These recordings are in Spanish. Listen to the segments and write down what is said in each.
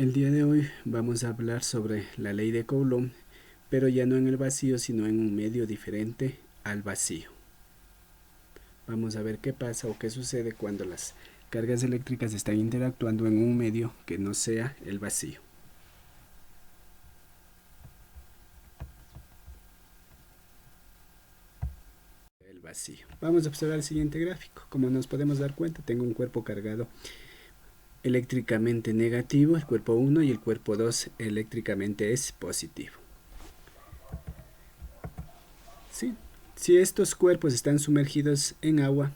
El día de hoy vamos a hablar sobre la ley de Coulomb, pero ya no en el vacío, sino en un medio diferente al vacío. Vamos a ver qué pasa o qué sucede cuando las cargas eléctricas están interactuando en un medio que no sea el vacío. El vacío. Vamos a observar el siguiente gráfico. Como nos podemos dar cuenta, tengo un cuerpo cargado eléctricamente negativo, el cuerpo 1, y el cuerpo 2 eléctricamente es positivo. ¿Sí? Si estos cuerpos están sumergidos en agua,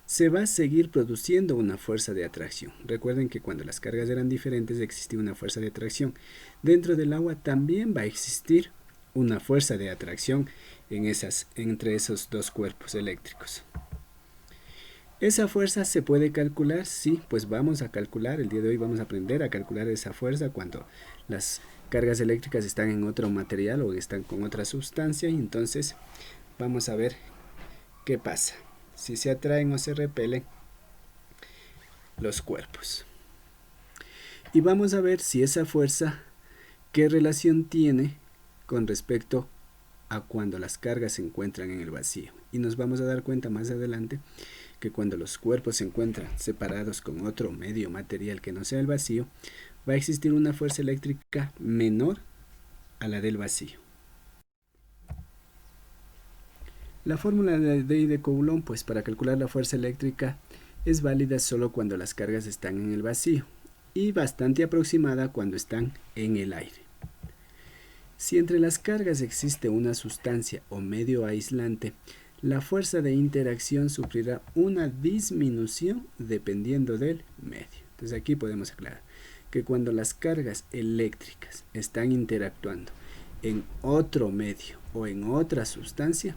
se va a seguir produciendo una fuerza de atracción. Recuerden que cuando las cargas eran diferentes existía una fuerza de atracción. Dentro del agua también va a existir una fuerza de atracción entre esos dos cuerpos eléctricos. ¿Esa fuerza se puede calcular? Sí, pues vamos a calcular. El día de hoy vamos a aprender a calcular esa fuerza cuando las cargas eléctricas están en otro material o están con otra sustancia. Y entonces vamos a ver qué pasa, si se atraen o se repelen los cuerpos. Y vamos a ver si esa fuerza, qué relación tiene con respecto a cuando las cargas se encuentran en el vacío. Y nos vamos a dar cuenta más adelante que cuando los cuerpos se encuentran separados con otro medio material que no sea el vacío, va a existir una fuerza eléctrica menor a la del vacío. La fórmula de la ley de Coulomb, pues para calcular la fuerza eléctrica, es válida solo cuando las cargas están en el vacío y bastante aproximada cuando están en el aire. Si entre las cargas existe una sustancia o medio aislante, la fuerza de interacción sufrirá una disminución dependiendo del medio. Entonces aquí podemos aclarar que cuando las cargas eléctricas están interactuando en otro medio o en otra sustancia,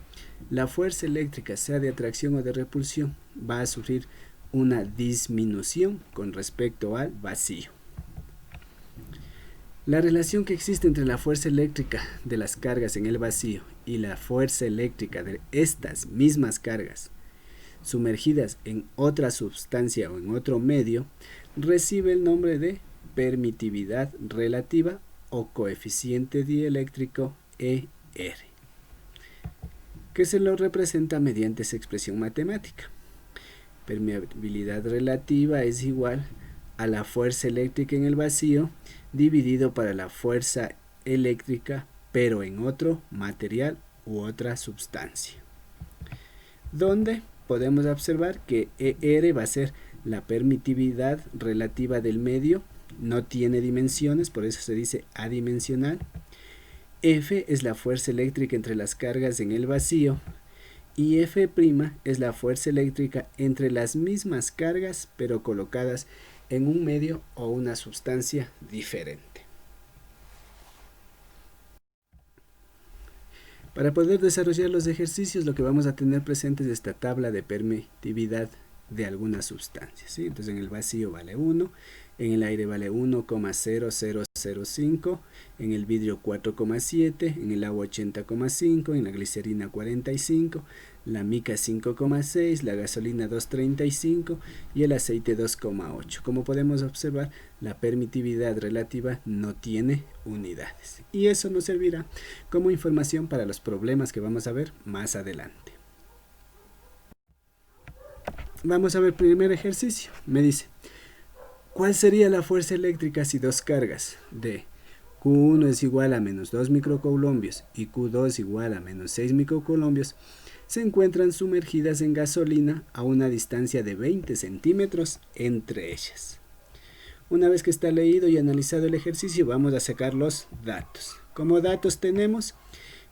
la fuerza eléctrica, sea de atracción o de repulsión, va a sufrir una disminución con respecto al vacío. La relación que existe entre la fuerza eléctrica de las cargas en el vacío y la fuerza eléctrica de estas mismas cargas sumergidas en otra sustancia o en otro medio recibe el nombre de permitividad relativa o coeficiente dieléctrico ER, que se lo representa mediante esa expresión matemática. Permeabilidad relativa es igual a la fuerza eléctrica en el vacío dividido para la fuerza eléctrica pero en otro material u otra sustancia, donde podemos observar que ER va a ser la permitividad relativa del medio, no tiene dimensiones, por eso se dice adimensional. F es la fuerza eléctrica entre las cargas en el vacío y F' es la fuerza eléctrica entre las mismas cargas pero colocadas en un medio o una sustancia diferente. Para poder desarrollar los ejercicios, lo que vamos a tener presente es esta tabla de permitividad de algunas sustancias, ¿sí? Entonces en el vacío vale 1, en el aire vale 1,0005, en el vidrio 4,7, en el agua 80,5, en la glicerina 45, la mica 5,6, la gasolina 2,35 y el aceite 2,8. Como podemos observar, la permitividad relativa no tiene unidades. Y eso nos servirá como información para los problemas que vamos a ver más adelante. Vamos a ver el primer ejercicio. Me dice, ¿cuál sería la fuerza eléctrica si dos cargas de Q1 es igual a menos 2 microcoulombios y Q2 igual a menos 6 microcoulombios se encuentran sumergidas en gasolina a una distancia de 20 centímetros entre ellas? Una vez que está leído y analizado el ejercicio, vamos a sacar los datos. Como datos tenemos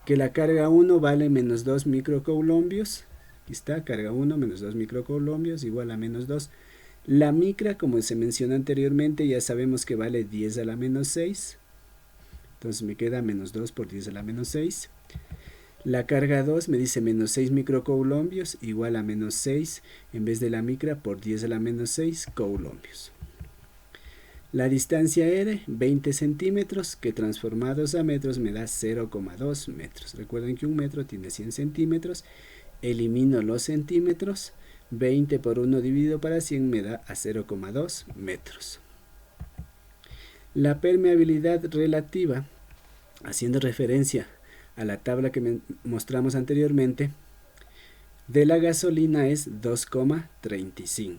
que la carga 1 vale menos 2 microcoulombios. Aquí está, carga 1 menos 2 microcoulombios igual a menos 2. La micra, como se mencionó anteriormente, ya sabemos que vale 10 a la menos 6. Entonces me queda menos 2 por 10 a la menos 6. La carga 2 me dice menos 6 microcoulombios igual a menos 6 en vez de la micra por 10 a la menos 6 coulombios. La distancia R, 20 centímetros, que transformados a metros me da 0,2 metros. Recuerden que un metro tiene 100 centímetros. Elimino los centímetros. 20 por 1 dividido para 100 me da a 0,2 metros. La permeabilidad relativa, haciendo referencia a la tabla que mostramos anteriormente, de la gasolina es 2,35.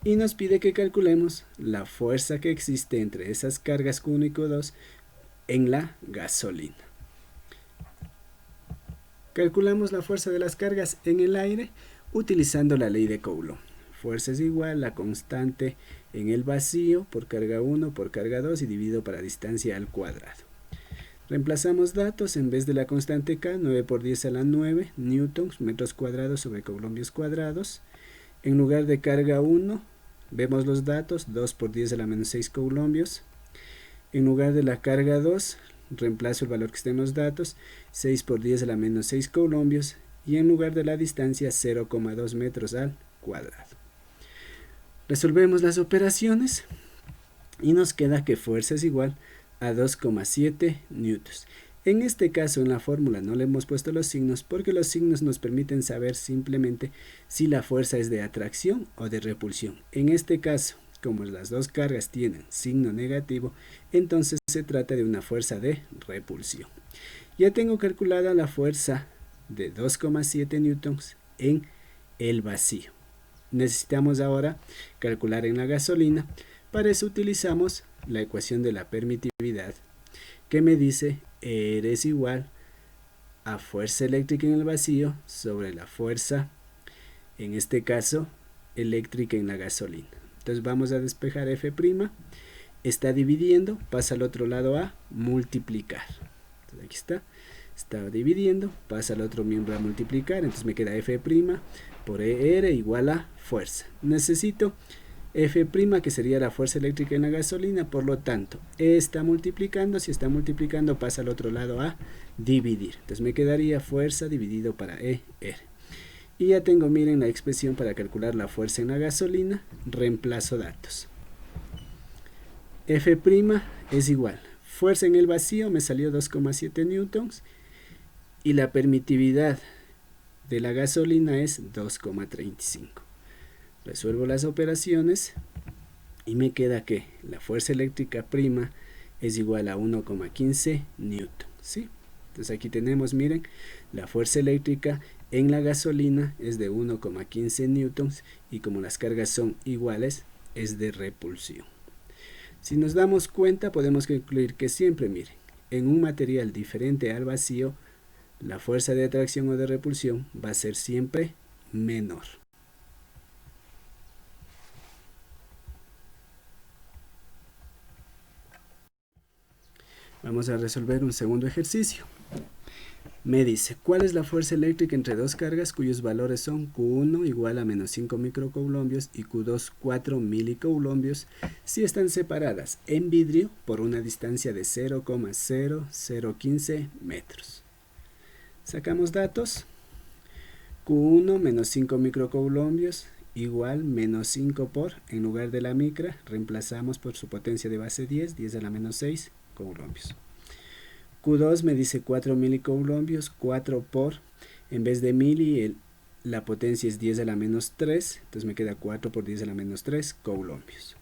Y nos pide que calculemos la fuerza que existe entre esas cargas Q1 y Q2 en la gasolina. Calculamos la fuerza de las cargas en el aire utilizando la ley de Coulomb. Fuerza es igual a la constante en el vacío por carga 1 por carga 2 y dividido para distancia al cuadrado. Reemplazamos datos, en vez de la constante K, 9 por 10 a la 9 newtons metros cuadrados sobre coulombios cuadrados. En lugar de carga 1, vemos los datos, 2 por 10 a la menos 6 coulombios. En lugar de la carga 2, reemplazo el valor que está en los datos, 6 por 10 a la menos 6 coulombios. Y en lugar de la distancia, 0,2 metros al cuadrado. Resolvemos las operaciones y nos queda que fuerza es igual a 2,7 newtons. En este caso, en la fórmula no le hemos puesto los signos porque los signos nos permiten saber simplemente si la fuerza es de atracción o de repulsión. En este caso, como las dos cargas tienen signo negativo, entonces se trata de una fuerza de repulsión. Ya tengo calculada la fuerza de 2,7 newtons en el vacío. Necesitamos ahora calcular en la gasolina. Para eso utilizamos la ecuación de la permitividad, que me dice R es igual a fuerza eléctrica en el vacío sobre la fuerza, en este caso, eléctrica en la gasolina. Entonces vamos a despejar F', está dividiendo, pasa al otro lado a multiplicar. Entonces aquí está dividiendo, pasa al otro miembro a multiplicar, entonces me queda F' por ER igual a fuerza. Necesito F', que sería la fuerza eléctrica en la gasolina, por lo tanto, E está multiplicando, si está multiplicando pasa al otro lado a dividir. Entonces me quedaría fuerza dividido para ER. Y ya tengo, miren, la expresión para calcular la fuerza en la gasolina, reemplazo datos. F' es igual, fuerza en el vacío me salió 2,7 newtons y la permitividad de la gasolina es 2,35. Resuelvo las operaciones y me queda que la fuerza eléctrica prima es igual a 1,15 newton, ¿sí? Entonces aquí tenemos, miren, la fuerza eléctrica en la gasolina es de 1,15 newtons y como las cargas son iguales, es de repulsión. Si nos damos cuenta, podemos concluir que siempre, miren, en un material diferente al vacío, la fuerza de atracción o de repulsión va a ser siempre menor. Vamos a resolver un segundo ejercicio. Me dice, ¿cuál es la fuerza eléctrica entre dos cargas cuyos valores son Q1 igual a menos 5 microcoulombios y Q2 4 milicoulombios si están separadas en vidrio por una distancia de 0,0015 metros? Sacamos datos. Q1 menos 5 microcoulombios igual menos 5 por, en lugar de la micra, reemplazamos por su potencia de base 10 a la menos 6 coulombios. Q2 me dice 4 milicoulombios, 4 por, en vez de mili, la potencia es 10 a la menos 3, entonces me queda 4 por 10 a la menos 3 coulombios.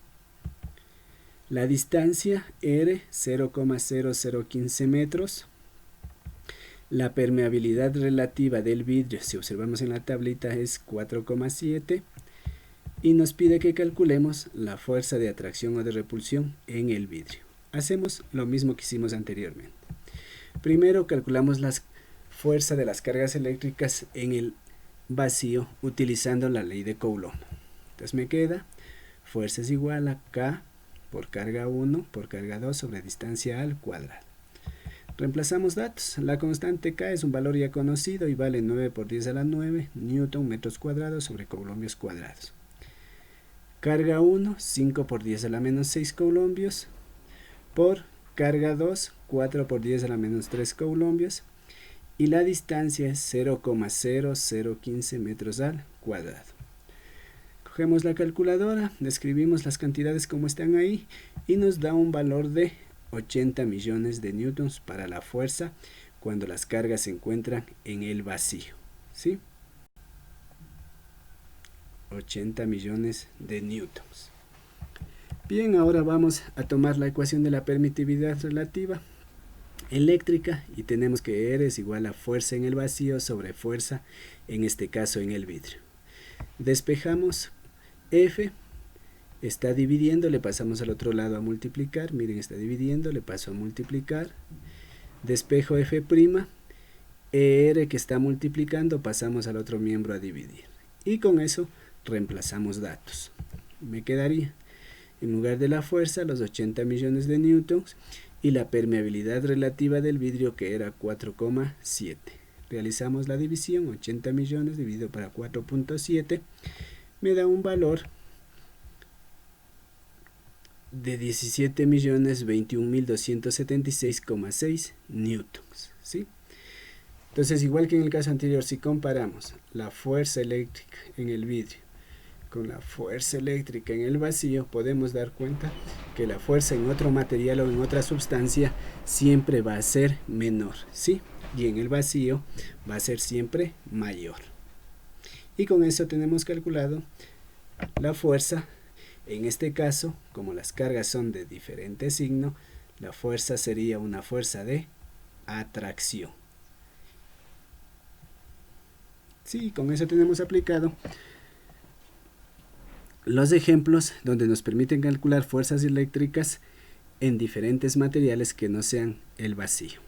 La distancia R, 0,0015 metros. La permeabilidad relativa del vidrio, si observamos en la tablita, es 4,7 y nos pide que calculemos la fuerza de atracción o de repulsión en el vidrio. Hacemos lo mismo que hicimos anteriormente. Primero calculamos la fuerza de las cargas eléctricas en el vacío utilizando la ley de Coulomb. Entonces me queda fuerza es igual a K por carga 1 por carga 2 sobre distancia al cuadrado. Reemplazamos datos. La constante K es un valor ya conocido y vale 9 por 10 a la 9 newton metros cuadrados sobre coulombios cuadrados. Carga 1, 5 por 10 a la menos 6 coulombios por carga 2, 4 por 10 a la menos 3 coulombios y la distancia es 0,0015 metros al cuadrado. Cogemos la calculadora, describimos las cantidades como están ahí y nos da un valor de 80 millones de newtons para la fuerza cuando las cargas se encuentran en el vacío, ¿sí? 80 millones de newtons. Bien, ahora vamos a tomar la ecuación de la permitividad relativa eléctrica y tenemos que R es igual a fuerza en el vacío sobre fuerza, en este caso en el vidrio. Despejamos F, está dividiendo, le pasamos al otro lado a multiplicar, miren, está dividiendo, le paso a multiplicar, despejo F', ER que está multiplicando, pasamos al otro miembro a dividir, y con eso reemplazamos datos. Me quedaría, en lugar de la fuerza, los 80 millones de newtons, y la permeabilidad relativa del vidrio, que era 4,7. Realizamos la división, 80 millones dividido para 4,7, me da un valor de 17.021.276,6 newtons, ¿sí? Entonces, igual que en el caso anterior, si comparamos la fuerza eléctrica en el vidrio con la fuerza eléctrica en el vacío, podemos dar cuenta que la fuerza en otro material o en otra sustancia siempre va a ser menor, ¿sí? Y en el vacío va a ser siempre mayor. Y con eso tenemos calculado la fuerza. En este caso, como las cargas son de diferente signo, la fuerza sería una fuerza de atracción. Sí, con eso tenemos aplicado los ejemplos donde nos permiten calcular fuerzas eléctricas en diferentes materiales que no sean el vacío.